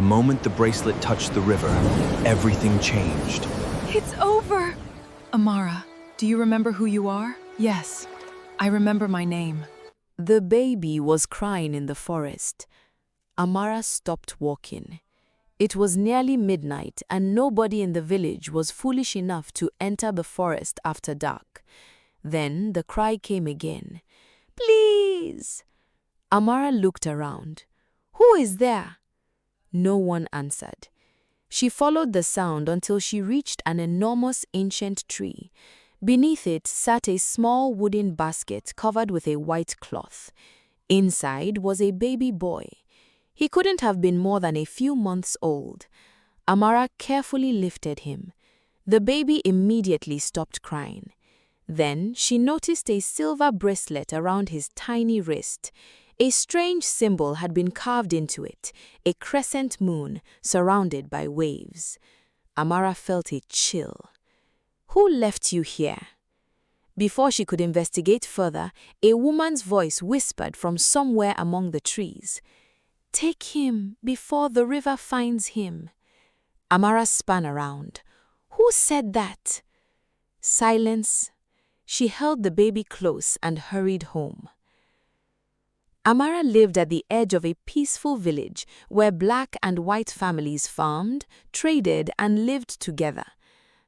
moment the bracelet touched the river, everything changed. It's over! Amara, do you remember who you are? Yes, I remember my name. The baby was crying in the forest. Amara stopped walking. It was nearly midnight and nobody in the village was foolish enough to enter the forest after dark. Then the cry came again. Please! Amara looked around. Who is there? No one answered. She followed the sound until she reached an enormous ancient tree. Beneath it sat a small wooden basket covered with a white cloth. Inside was a baby boy. He couldn't have been more than a few months old. Amara carefully lifted him. The baby immediately stopped crying. Then she noticed a silver bracelet around his tiny wrist. A strange symbol had been carved into it, a crescent moon surrounded by waves. Amara felt a chill. Who left you here? Before she could investigate further, a woman's voice whispered from somewhere among the trees. Take him before the river finds him. Amara spun around. Who said that? Silence. She held the baby close and hurried home. Amara lived at the edge of a peaceful village where black and white families farmed, traded, and lived together.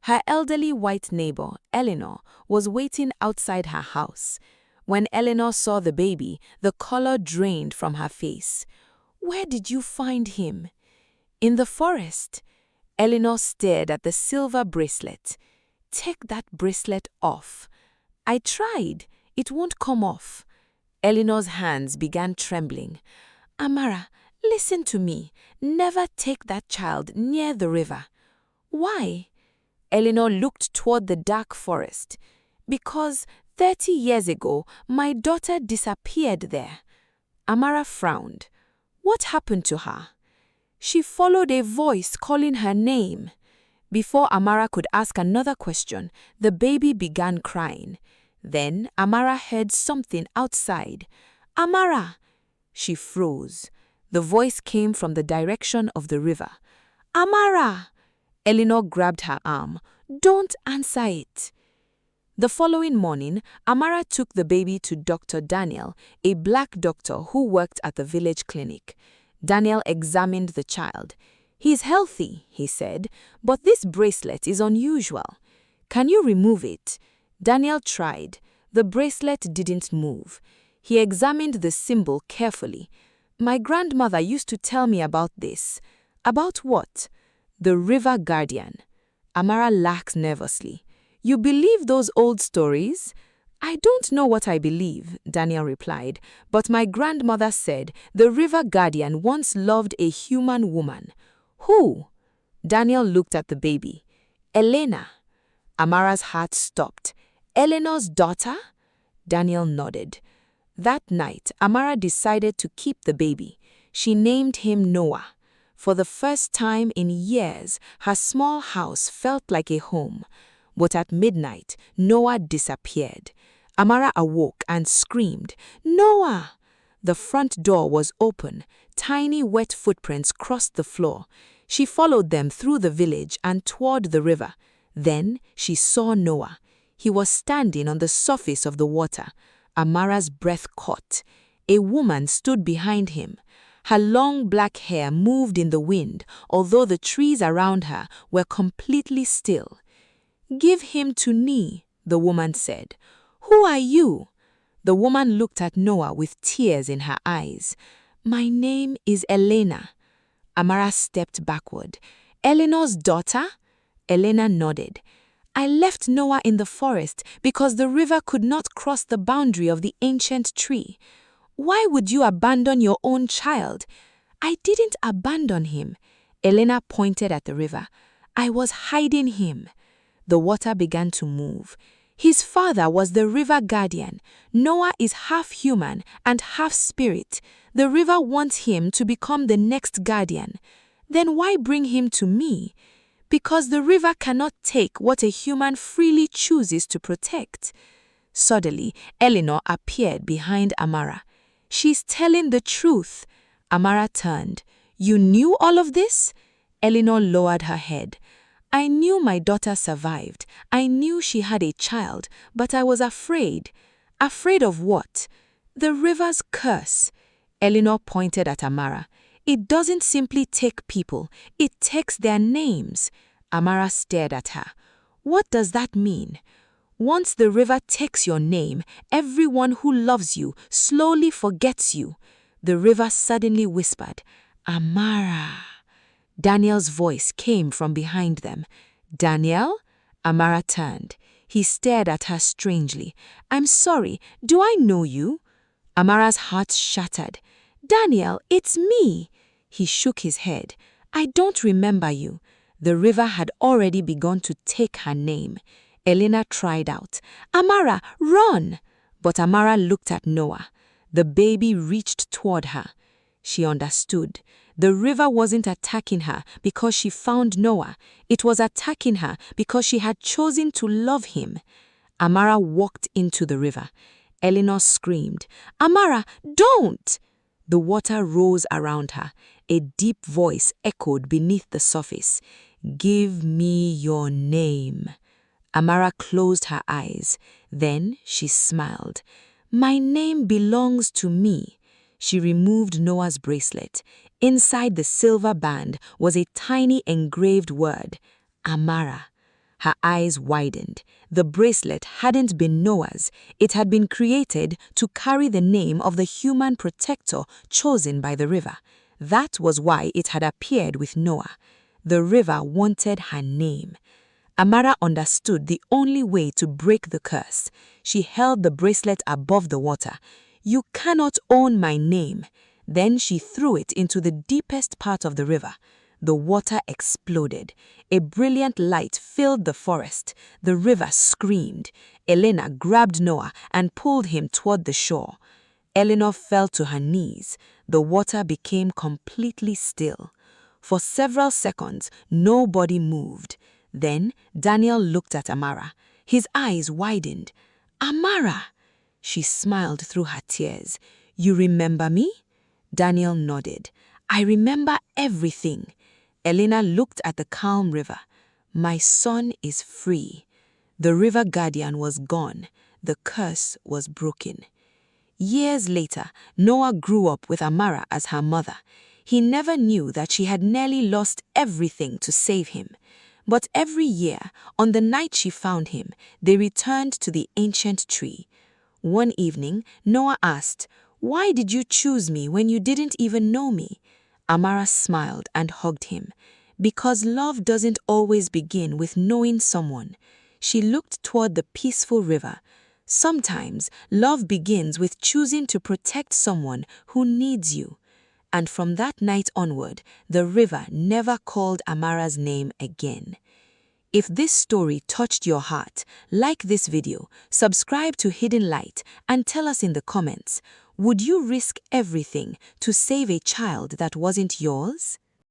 Her elderly white neighbor, Eleanor, was waiting outside her house. When Eleanor saw the baby, the color drained from her face. Where did you find him? In the forest. Eleanor stared at the silver bracelet. Take that bracelet off. I tried. It won't come off. Eleanor's hands began trembling. Amara, listen to me. Never take that child near the river. Why? Eleanor looked toward the dark forest. Because 30 years ago, my daughter disappeared there. Amara frowned. What happened to her? She followed a voice calling her name. Before Amara could ask another question, the baby began crying. Then Amara heard something outside. Amara! She froze. The voice came from the direction of the river. Amara! Eleanor grabbed her arm. Don't answer it. The following morning, Amara took the baby to Dr. Daniel, a black doctor who worked at the village clinic. Daniel examined the child. He's healthy, he said, but this bracelet is unusual. Can you remove it? Daniel tried. The bracelet didn't move. He examined the symbol carefully. My grandmother used to tell me about this. About what? The river guardian. Amara laughed nervously. You believe those old stories? I don't know what I believe, Daniel replied, but my grandmother said the river guardian once loved a human woman. Who? Daniel looked at the baby. Elena. Amara's heart stopped. Eleanor's daughter? Daniel nodded. That night, Amara decided to keep the baby. She named him Noah. For the first time in years, her small house felt like a home. But at midnight, Noah disappeared. Amara awoke and screamed, Noah! The front door was open. Tiny wet footprints crossed the floor. She followed them through the village and toward the river. Then she saw Noah. He was standing on the surface of the water. Amara's breath caught. A woman stood behind him. Her long black hair moved in the wind, although the trees around her were completely still. Give him to me, the woman said. Who are you? The woman looked at Noah with tears in her eyes. My name is Elena. Amara stepped backward. Eleanor's daughter? Elena nodded. I left Noah in the forest because the river could not cross the boundary of the ancient tree. Why would you abandon your own child? I didn't abandon him. Elena pointed at the river. I was hiding him. The water began to move. His father was the river guardian. Noah is half human and half spirit. The river wants him to become the next guardian. Then why bring him to me? Because the river cannot take what a human freely chooses to protect. Suddenly, Eleanor appeared behind Amara. She's telling the truth. Amara turned. You knew all of this? Eleanor lowered her head. I knew my daughter survived. I knew she had a child, but I was afraid. Afraid of what? The river's curse. Eleanor pointed at Amara. It doesn't simply take people, it takes their names. Amara stared at her. What does that mean? Once the river takes your name, everyone who loves you slowly forgets you. The river suddenly whispered, Amara. Daniel's voice came from behind them. Daniel? Amara turned. He stared at her strangely. I'm sorry, do I know you? Amara's heart shattered. Daniel, it's me. He shook his head. I don't remember you. The river had already begun to take her name. Elena tried out. Amara, run! But Amara looked at Noah. The baby reached toward her. She understood. The river wasn't attacking her because she found Noah. It was attacking her because she had chosen to love him. Amara walked into the river. Eleanor screamed, Amara, don't! The water rose around her. A deep voice echoed beneath the surface. Give me your name. Amara closed her eyes. Then she smiled. My name belongs to me. She removed Noah's bracelet. Inside the silver band was a tiny engraved word, Amara. Her eyes widened. The bracelet hadn't been Noah's. It had been created to carry the name of the human protector chosen by the river. That was why it had appeared with Noah. The river wanted her name. Amara understood the only way to break the curse. She held the bracelet above the water. You cannot own my name. Then she threw it into the deepest part of the river. The water exploded. A brilliant light filled the forest. The river screamed. Elena grabbed Noah and pulled him toward the shore. Eleanor fell to her knees. The water became completely still. For several seconds, nobody moved. Then Daniel looked at Amara. His eyes widened. Amara! She smiled through her tears. You remember me? Daniel nodded. I remember everything. Elena looked at the calm river. My son is free. The river guardian was gone. The curse was broken. Years later, Noah grew up with Amara as her mother. He never knew that she had nearly lost everything to save him. But every year, on the night she found him, they returned to the ancient tree. One evening, Noah asked, Why did you choose me when you didn't even know me? Amara smiled and hugged him. Because love doesn't always begin with knowing someone. She looked toward the peaceful river. Sometimes, love begins with choosing to protect someone who needs you. And from that night onward, the river never called Amara's name again. If this story touched your heart, like this video, subscribe to Hidden Light, and tell us in the comments, would you risk everything to save a child that wasn't yours?